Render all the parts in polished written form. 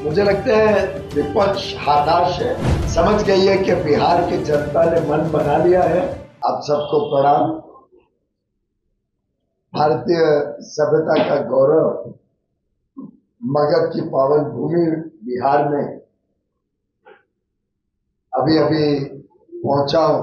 मुझे लगता है विपक्ष हताश है, समझ गई है कि बिहार की जनता ने मन बना लिया है। आप सबको प्रणाम। भारतीय सभ्यता का गौरव, मगध की पावन भूमि बिहार में अभी अभी पहुंचा हूं।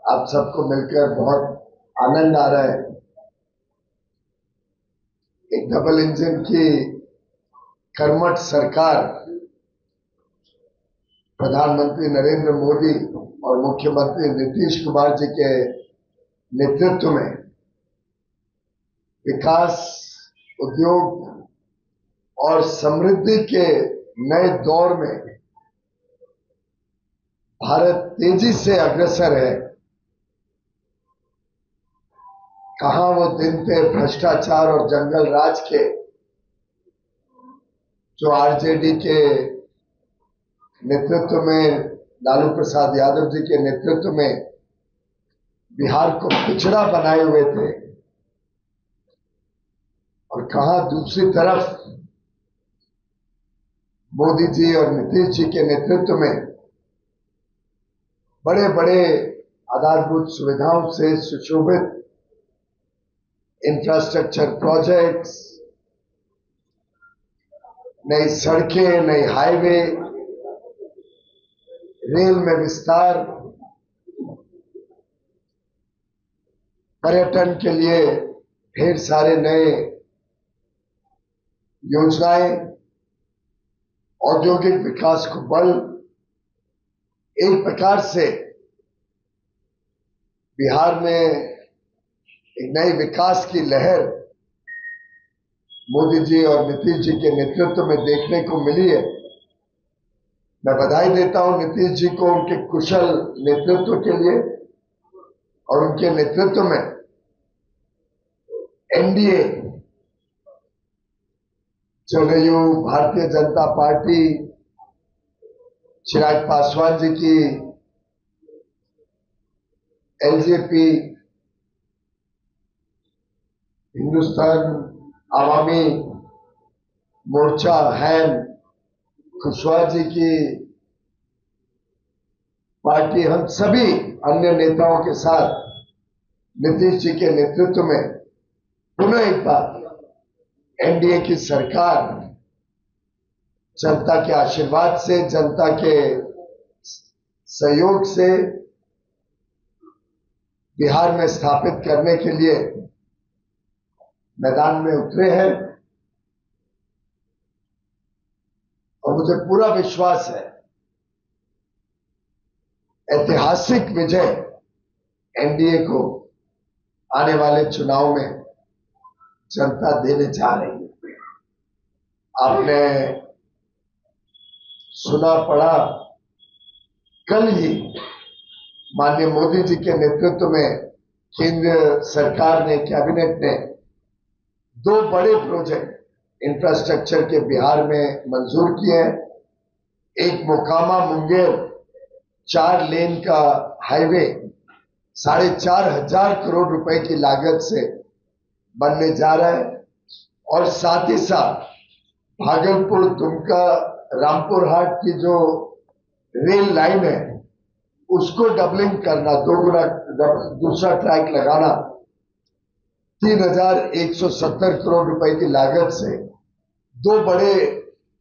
आप सबको मिलकर बहुत आनंद आ रहा है। एक डबल इंजन की कर्मठ सरकार, प्रधानमंत्री नरेंद्र मोदी और मुख्यमंत्री नीतीश कुमार जी के नेतृत्व में विकास, उद्योग और समृद्धि के नए दौर में भारत तेजी से अग्रसर है। कहां वो दिन थे भ्रष्टाचार और जंगल राज के, जो आरजेडी के नेतृत्व में, लालू प्रसाद यादव जी के नेतृत्व में बिहार को पिछड़ा बनाए हुए थे। और कहां दूसरी तरफ मोदी जी और नीतीश जी के नेतृत्व में बड़े बड़े आधारभूत सुविधाओं से सुशोभित इंफ्रास्ट्रक्चर प्रोजेक्ट्स, नई सड़कें, नई हाईवे, रेल में विस्तार, पर्यटन के लिए ढेर सारे नए योजनाएं, औद्योगिक विकास को बल, एक प्रकार से बिहार में एक नई विकास की लहर मोदी जी और नीतीश जी के नेतृत्व में देखने को मिली है। मैं बधाई देता हूं नीतीश जी को उनके कुशल नेतृत्व के लिए और उनके नेतृत्व में एनडीए, जदयू, भारतीय जनता पार्टी, चिराग पासवान जी की एलजेपी, हिंदुस्तान आवामी मोर्चा, हैम, कुशवाहा जी की पार्टी, हम सभी अन्य नेताओं के साथ नीतीश जी के नेतृत्व में पुनः एक बार एनडीए की सरकार जनता के आशीर्वाद से, जनता के सहयोग से बिहार में स्थापित करने के लिए मैदान में उतरे हैं। और मुझे पूरा विश्वास है ऐतिहासिक विजय एनडीए को आने वाले चुनाव में जनता देने जा रही है। आपने सुना पढ़ा, कल ही माननीय मोदी जी के नेतृत्व में केंद्र सरकार ने, कैबिनेट ने 2 बड़े प्रोजेक्ट इंफ्रास्ट्रक्चर के बिहार में मंजूर किए हैं। एक मोकामा मुंगेर 4 लेन का हाईवे 4,500 करोड़ रुपए की लागत से बनने जा रहा है। और साथ ही साथ भागलपुर, दुमका, रामपुर हाट की जो रेल लाइन है उसको डबलिंग करना, 2 गुना दूसरा ट्रैक लगाना, 3,170 करोड़ रुपए की लागत से 2 बड़े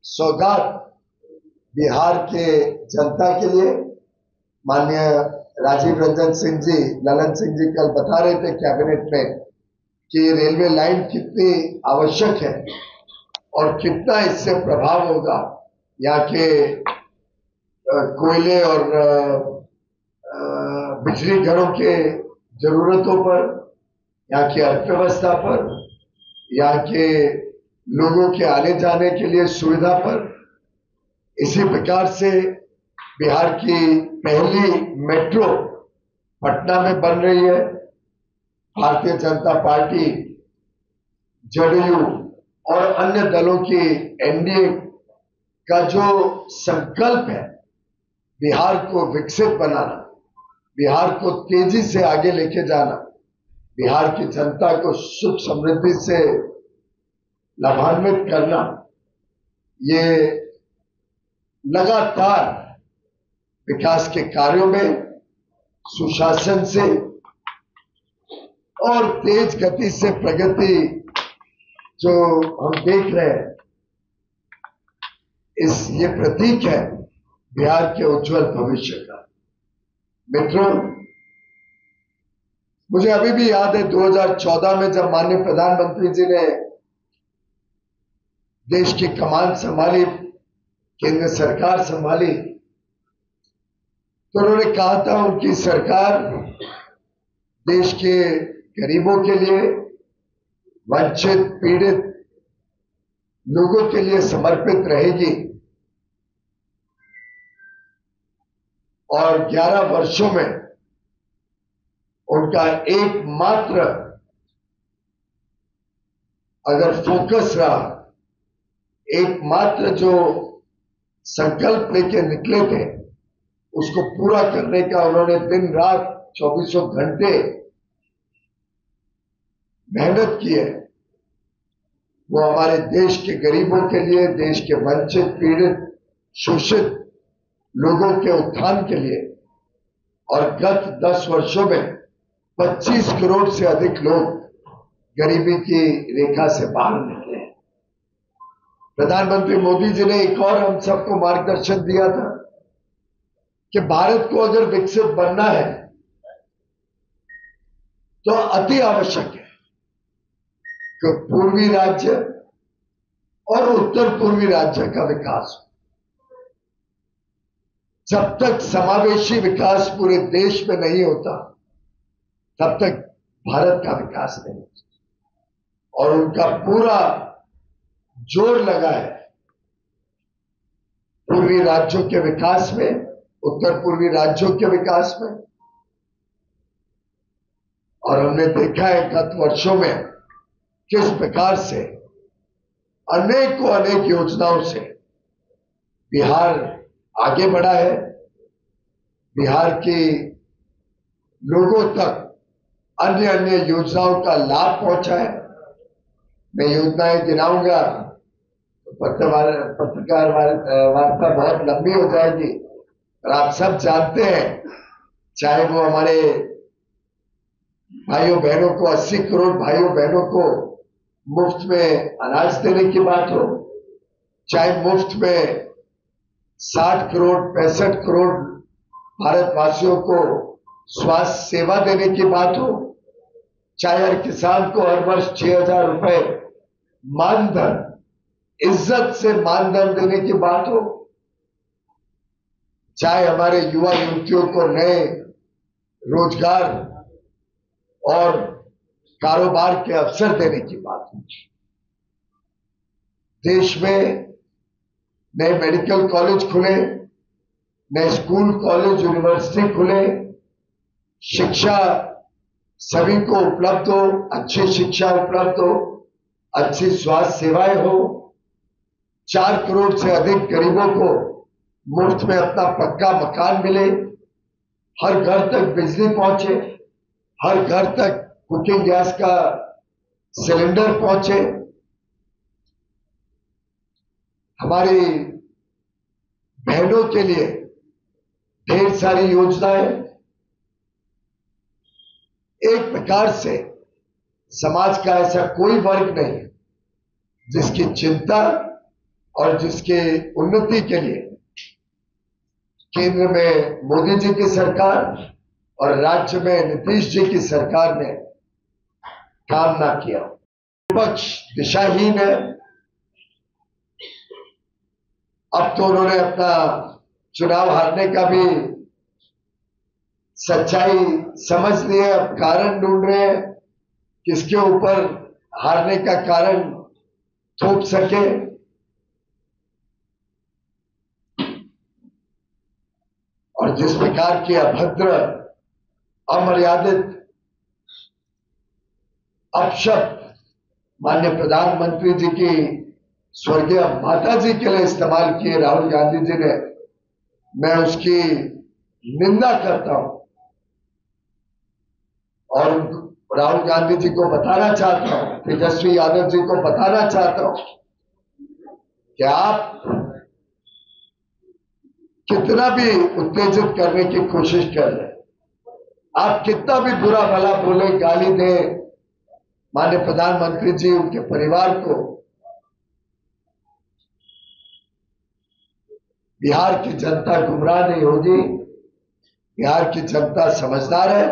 सौगात बिहार के जनता के लिए। माननीय राजीव रंजन सिंह जी, ललन सिंह जी कल बता रहे थे कैबिनेट में कि रेलवे लाइन कितनी आवश्यक है और कितना इससे प्रभाव होगा यहाँ के कोयले और बिजली घरों के जरूरतों पर, यहाँ की अर्थव्यवस्था पर, यहाँ के लोगों के आने जाने के लिए सुविधा पर। इसी प्रकार से बिहार की पहली मेट्रो पटना में बन रही है। भारतीय जनता पार्टी, जदयू और अन्य दलों की एनडीए का जो संकल्प है बिहार को विकसित बनाना, बिहार को तेजी से आगे लेके जाना, बिहार की जनता को सुख समृद्धि से लाभान्वित करना, ये लगातार विकास के कार्यों में सुशासन से और तेज गति से प्रगति जो हम देख रहे हैं, ये प्रतीक है बिहार के उज्जवल भविष्य का। मित्रों, मुझे अभी भी याद है 2014 में जब माननीय प्रधानमंत्री जी ने देश की कमान संभाली, केंद्र सरकार संभाली, तो उन्होंने कहा था उनकी सरकार देश के गरीबों के लिए, वंचित पीड़ित लोगों के लिए समर्पित रहेगी और 11 वर्षों में उनका एकमात्र अगर फोकस रहा, एकमात्र जो संकल्प लेके निकले थे, उसको पूरा करने का उन्होंने दिन रात 24 घंटे मेहनत की है। वो हमारे देश के गरीबों के लिए, देश के वंचित पीड़ित शोषित लोगों के उत्थान के लिए, और गत 10 वर्षों में 25 करोड़ से अधिक लोग गरीबी की रेखा से बाहर निकले हैं। प्रधानमंत्री मोदी जी ने एक और हम सबको मार्गदर्शन दिया था कि भारत को अगर विकसित बनना है तो अति आवश्यक है कि पूर्वी राज्य और उत्तर पूर्वी राज्य का विकास हो। जब तक समावेशी विकास पूरे देश में नहीं होता, तब तक भारत का विकास नहीं होता। और उनका पूरा जोर लगा है पूर्वी राज्यों के विकास में, उत्तर पूर्वी राज्यों के विकास में। और हमने देखा है गत वर्षों में किस प्रकार से अनेक योजनाओं से बिहार आगे बढ़ा है, बिहार के लोगों तक अन्य योजनाओं का लाभ पहुंचा है। मैं योजनाएं गिनाऊंगा तो पत्रकार वार्ता बहुत लंबी हो जाएगी, और आप सब जानते हैं, चाहे वो हमारे भाइयों बहनों को 80 करोड़ भाइयों बहनों को मुफ्त में अनाज देने की बात हो, चाहे मुफ्त में 60 करोड़ 65 करोड़ भारतवासियों को स्वास्थ्य सेवा देने की बात हो, चाहे हर किसान को हर वर्ष 6,000 रुपए मानधन, इज्जत से मानधन देने की बात हो, चाहे हमारे युवा युवतियों को नए रोजगार और कारोबार के अवसर देने की बात हो। देश में नए मेडिकल कॉलेज खुले, नए स्कूल कॉलेज यूनिवर्सिटी खुले, शिक्षा सभी को उपलब्ध हो, अच्छी शिक्षा उपलब्ध हो, अच्छी स्वास्थ्य सेवाएं हो, 4 करोड़ से अधिक गरीबों को मुफ्त में अपना पक्का मकान मिले, हर घर तक बिजली पहुंचे, हर घर तक कुकिंग गैस का सिलेंडर पहुंचे। हमारी बहनों के लिए ढेर सारी योजनाएं। एक प्रकार से समाज का ऐसा कोई वर्ग नहीं जिसकी चिंता और जिसके उन्नति के लिए केंद्र में मोदी जी की सरकार और राज्य में नीतीश जी की सरकार ने काम ना किया। विपक्ष दिशाहीन है। अब तो उन्होंने अपना चुनाव हारने का भी सच्चाई समझ ली है, अब कारण ढूंढ रहे हैं किसके ऊपर हारने का कारण थोप सके। और जिस प्रकार की अभद्र, अमर्यादित अपशब्द माननीय प्रधानमंत्री जी की स्वर्गीय माता जी के लिए इस्तेमाल किए राहुल गांधी जी ने, मैं उसकी निंदा करता हूं और राहुल गांधी जी को बताना चाहता हूं, तेजस्वी यादव जी को बताना चाहता हूं कि आप कितना भी उत्तेजित करने की कोशिश कर रहे हैं, आप कितना भी बुरा भला बोले, गाली दें माननीय प्रधानमंत्री जी, उनके परिवार को, बिहार की जनता गुमराह नहीं होगी। बिहार की जनता समझदार है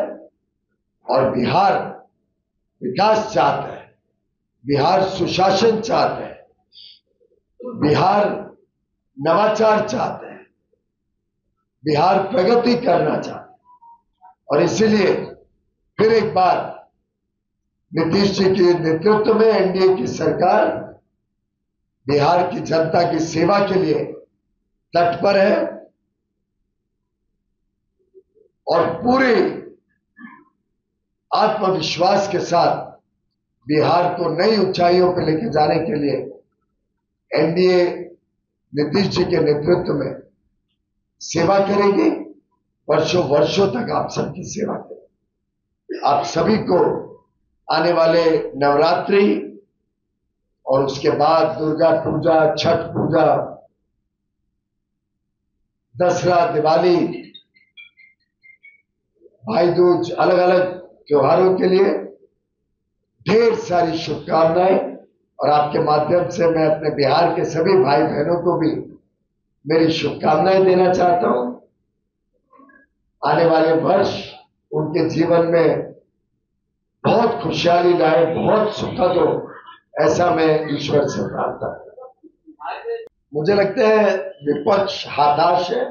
और बिहार विकास चाहता है, बिहार सुशासन चाहता है, बिहार नवाचार चाहता है, बिहार प्रगति करना चाहता है। और इसीलिए फिर एक बार नीतीश जी के नेतृत्व में एनडीए की सरकार बिहार की जनता की सेवा के लिए तत्पर है और पूरे आत्मविश्वास के साथ बिहार को नई ऊंचाइयों पर लेके जाने के लिए एनडीए नीतीश जी के नेतृत्व में सेवा करेगी। वर्षों वर्षों तक आप सबकी सेवा करेगी। आप सभी को आने वाले नवरात्रि और उसके बाद दुर्गा पूजा, छठ पूजा, दसरा, दिवाली, भाई दूज, अलग अलग त्योहारों के लिए ढेर सारी शुभकामनाएं। और आपके माध्यम से मैं अपने बिहार के सभी भाई बहनों को भी मेरी शुभकामनाएं देना चाहता हूं। आने वाले वर्ष उनके जीवन में बहुत खुशहाली लाए, बहुत सुखद हो, ऐसा मैं ईश्वर से प्रार्थना करता हूं। मुझे लगता है विपक्ष हताश है,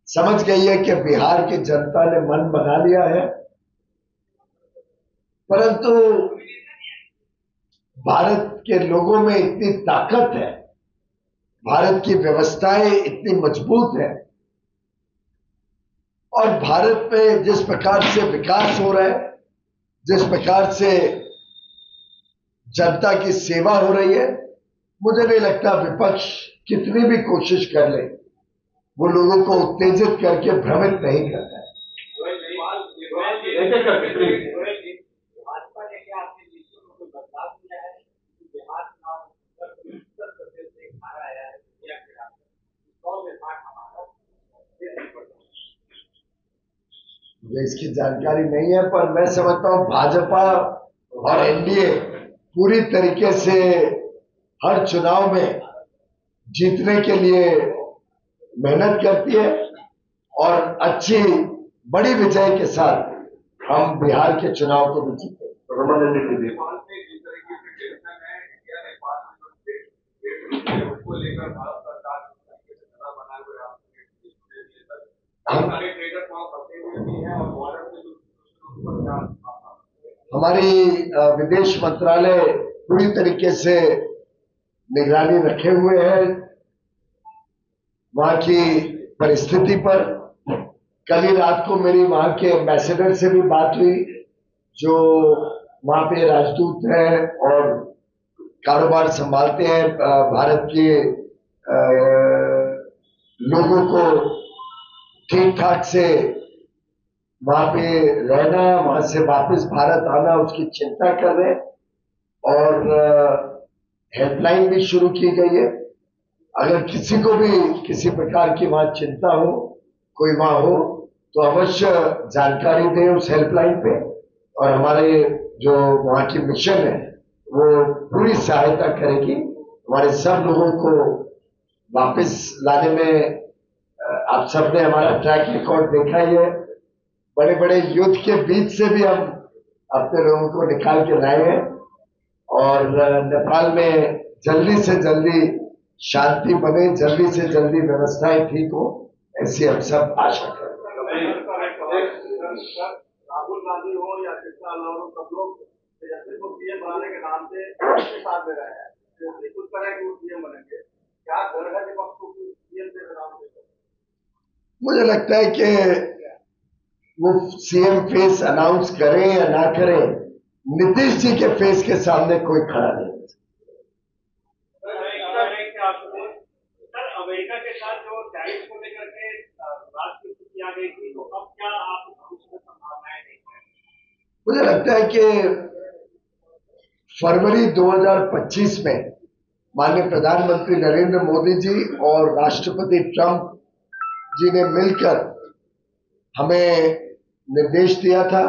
समझ गई है कि बिहार की जनता ने मन बना लिया है, परंतु भारत के लोगों में इतनी ताकत है, भारत की व्यवस्थाएं इतनी मजबूत है और भारत में जिस प्रकार से विकास हो रहा है, जिस प्रकार से जनता की सेवा हो रही है, मुझे नहीं लगता विपक्ष कितनी भी कोशिश कर ले वो लोगों को उत्तेजित करके भ्रमित नहीं करता है। मुझे इसकी जानकारी नहीं है, पर मैं समझता हूं भाजपा और एनडीए पूरी तरीके से हर चुनाव में जीतने के लिए मेहनत करती है और अच्छी बड़ी विजय के साथ हम बिहार के चुनाव को भी जीते। हमारी विदेश मंत्रालय पूरी तरीके से निगरानी रखे हुए है वहां की परिस्थिति पर। कल ही रात को मेरी वहां के एम्बेसडर से भी बात हुई, जो वहां पे राजदूत हैं और कारोबार संभालते हैं भारत के लोगों को ठीक ठाक से वहां पे रहना, वहां से वापस भारत आना, उसकी चिंता कर रहे हैं और हेल्पलाइन भी शुरू की गई है। अगर किसी को भी किसी प्रकार की वहां चिंता हो, कोई वहां हो, तो अवश्य जानकारी दें उस हेल्पलाइन पे और हमारे जो वहां की मिशन है वो पूरी सहायता करेगी। हमारे सब लोगों को वापस लाने में आप सबने हमारा ट्रैक रिकॉर्ड देखा ही है। बड़े बड़े युद्ध के बीच से भी हम अपने लोगों को निकाल के लाए हैं और नेपाल में जल्दी से जल्दी शांति बने, जल्दी से जल्दी व्यवस्थाएं ठीक हो, ऐसी हम सब आशा करते हैं। राहुल गांधी हो या सब लोग तेजस्वी को पीएम बनाने के नाम से साथ दे रहे हैं, तेजस्वी कुछ तरह के पीएम बनेंगे, क्या डर है विपक्ष को पीएम के नाम से? मुझे लगता है कि वो सीएम फेस अनाउंस करें या ना करें, नीतीश जी के फेस के सामने कोई खड़ा नहीं है। अमेरिका के साथ जो टैरिफ को लेकर के बात की आ गई थी, तो अब क्या आप उसमें संभावनाएं देखते हैं? मुझे लगता है कि फरवरी 2025 में माननीय प्रधानमंत्री नरेंद्र मोदी जी और राष्ट्रपति ट्रंप जी ने मिलकर हमें निर्देश दिया था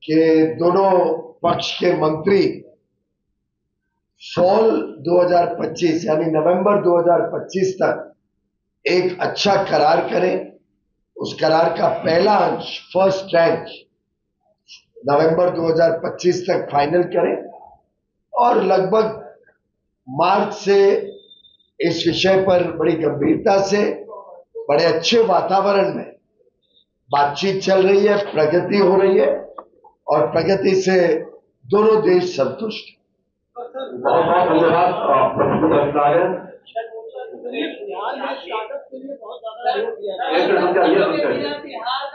कि दोनों पक्ष के मंत्री फॉल 2025 यानी नवंबर 2025 तक एक अच्छा करार करें। उस करार का पहला अंश, फर्स्ट ट्रैंच, नवंबर 2025 तक फाइनल करें और लगभग मार्च से इस विषय पर बड़ी गंभीरता से, बड़े अच्छे वातावरण में बातचीत चल रही है, प्रगति हो रही है और प्रगति से दोनों देश संतुष्ट हैं। बहुत बहुत धन्यवाद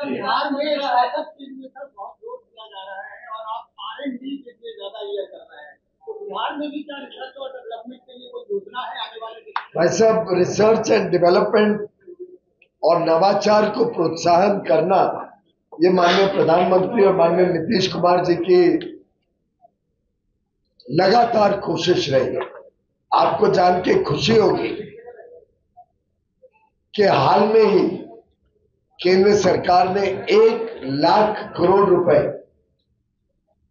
बिहार में स्टार्टअप के लिए सर बहुत जोर दिया जा रहा है और आप R&D के लिए ज्यादा ये कर रहे हैं, तो बिहार में भी क्या रिसर्च और डेवलपमेंट के लिए कोई योजना है आने वाले? भाई साहब, रिसर्च एंड डेवलपमेंट और नवाचार को प्रोत्साहन करना ये माननीय प्रधानमंत्री और माननीय नीतीश कुमार जी की लगातार कोशिश रही है। आपको जान के खुशी होगी कि हाल में ही केंद्र सरकार ने 1 लाख करोड़ रुपए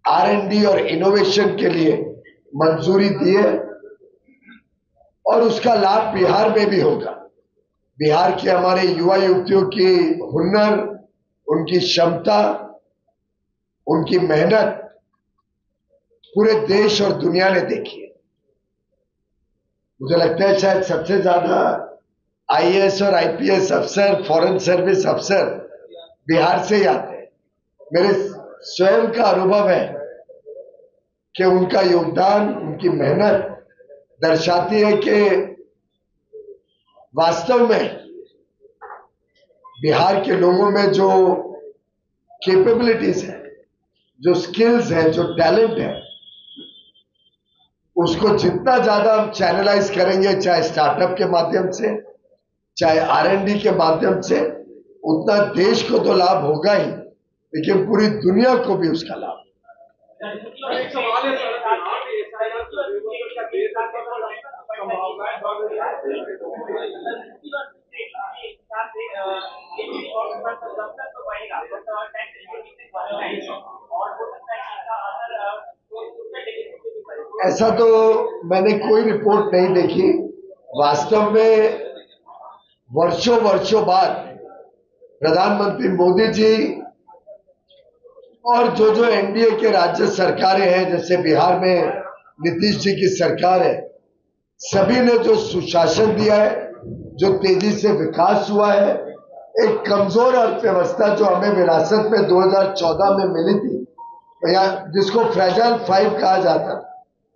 R&D और इनोवेशन के लिए मंजूरी दी है और उसका लाभ बिहार में भी होगा। बिहार के हमारे युवा युवतियों की हुनर, उनकी क्षमता, उनकी मेहनत पूरे देश और दुनिया ने देखी है। मुझे लगता है शायद सबसे ज्यादा IAS और IPS अफसर, फॉरेन सर्विस अफसर बिहार से ही आते हैं। मेरे स्वयं का अनुभव है कि उनका योगदान, उनकी मेहनत दर्शाती है कि वास्तव में बिहार के लोगों में जो कैपेबिलिटीज है, जो स्किल्स है, जो टैलेंट है, उसको जितना ज्यादा हम चैनलाइज करेंगे, चाहे स्टार्टअप के माध्यम से, चाहे R&D के माध्यम से, उतना देश को तो लाभ होगा ही, लेकिन पूरी दुनिया को भी उसका लाभ। ऐसा तो मैंने कोई रिपोर्ट नहीं देखी। वास्तव में वर्षों बाद प्रधानमंत्री मोदी जी और जो एनडीए के राज्य सरकारें हैं, जैसे बिहार में नीतीश जी की सरकार है, सभी ने जो सुशासन दिया है, जो तेजी से विकास हुआ है, एक कमजोर अर्थव्यवस्था जो हमें विरासत में 2014 में मिली थी, या जिसको फ्रेजाइल 5 कहा जाता,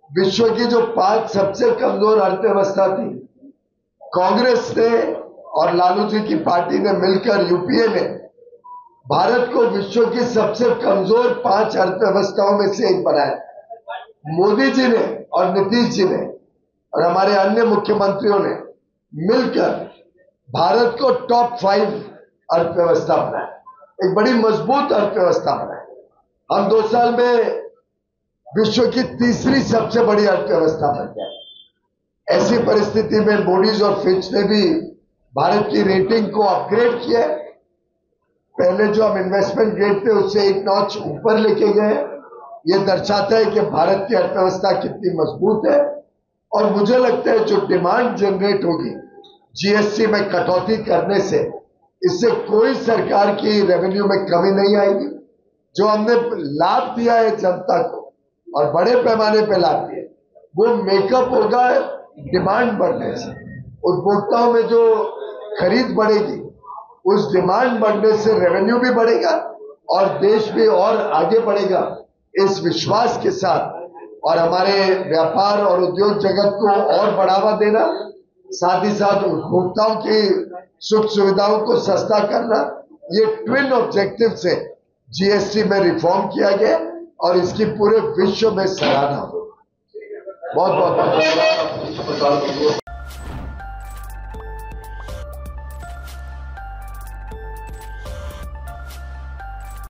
विश्व की जो 5 सबसे कमजोर अर्थव्यवस्था थी, कांग्रेस ने और लालू जी की पार्टी ने मिलकर यूपीए में भारत को विश्व की सबसे कमजोर 5 अर्थव्यवस्थाओं में से एक बनाया। मोदी जी ने और नीतीश जी ने और हमारे अन्य मुख्यमंत्रियों ने मिलकर भारत को टॉप 5 अर्थव्यवस्था बनाया, एक बड़ी मजबूत अर्थव्यवस्था बनाया। हम 2 साल में विश्व की तीसरी सबसे बड़ी अर्थव्यवस्था बन गए। ऐसी परिस्थिति में मूडीज और फिच ने भी भारत की रेटिंग को अपग्रेड किया। पहले जो हम इन्वेस्टमेंट ग्रेड थे उससे 1 नॉच ऊपर लेके गए। ये दर्शाता है कि भारत की अर्थव्यवस्था कितनी मजबूत है। और मुझे लगता है जो डिमांड जनरेट होगी जीएसटी में कटौती करने से, इससे कोई सरकार की रेवेन्यू में कमी नहीं आएगी। जो हमने लाभ दिया है जनता को और बड़े पैमाने पे लाभ दिए, वो मेकअप होगा डिमांड बढ़ने से। उपभोक्ताओं में जो खरीद बढ़ेगी, उस डिमांड बढ़ने से रेवेन्यू भी बढ़ेगा और देश भी और आगे बढ़ेगा। इस विश्वास के साथ और हमारे व्यापार और उद्योग जगत को और बढ़ावा देना, साथ ही साथ उपभोक्ताओं की सुख सुविधाओं को सस्ता करना, ये ट्विन ऑब्जेक्टिव से जीएसटी में रिफॉर्म किया गया और इसकी पूरे विश्व में सराहना हो। बहुत बहुत धन्यवाद।